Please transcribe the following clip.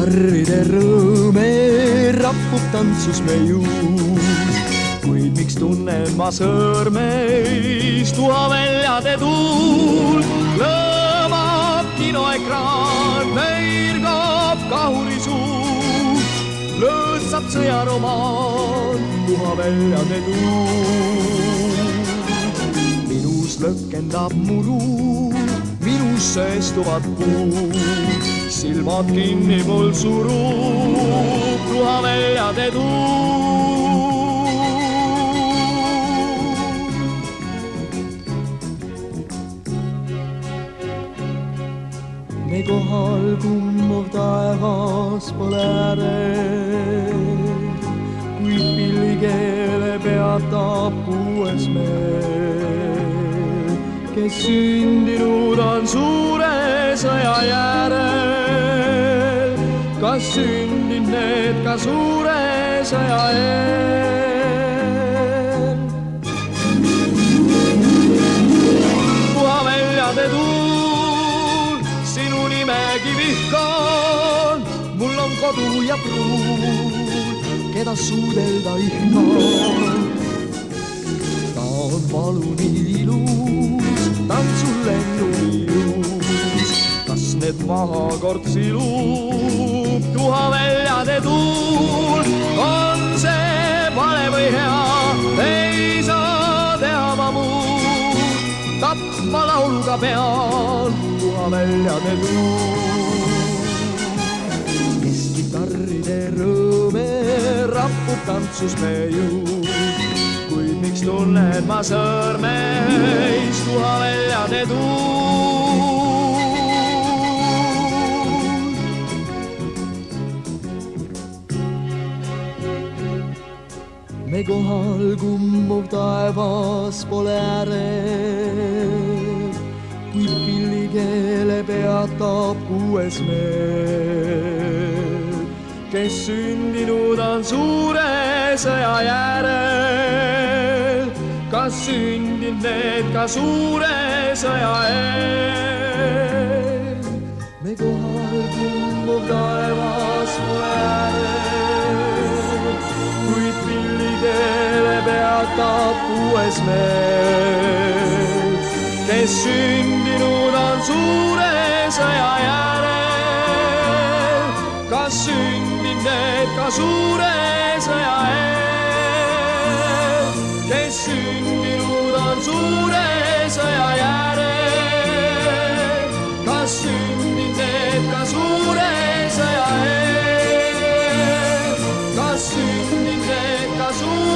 kitarride rõõme rapub tantsus me juur. Kuid miks tunnen ma sõrmeis tuhaväljade tuul? Lõõmab kinoekraan, möirgab kahurisuu. Lõõtsab sõjaromaan, tuhaväljade tuul. Minus lõkkendab muru, minus seestuvad puud. Silmad kinni mul surub tuhaväljade tuul. Me kohal kummuv taevas pole ääred, kuid pillikeele peatab kuues meel, kes sündinud on suure sõja järel. Kas sündin need ka suure sõja eel? Tuhaväljade tuul, sinu nimegi vihkan. Mul on kodu ja pruul, keda suudelda ihkan. Ta on valu nii ilus, tantsul lennu ilus. Kas need maha kord silub tuhaväljade tuul? On see vale või hea, ei saa teha ma muud. Tapma lauluga pean tuhaväljade tuul. Kes kitarride rõõme rapub tantsus me juur. Kuid miks tunnen ma sõrmeis tuhaväljade tuul? Me kohal kummuv taevas pole ääred, kuid pillikeele peatab kuues meel, kes sündinud on suure sõja järel. Kas sündin need ka suure sõja eel? Me kohal kummuv taevas pole ääred, kuid pillikeele peatab kuues meel, kes sündinud on suure sõja järel. Kas sündin need ka suure sõja eel? Kes sündinud on suure sõja järel? Kas sündin need ka suure sõja eel? Kas sündin need ka suure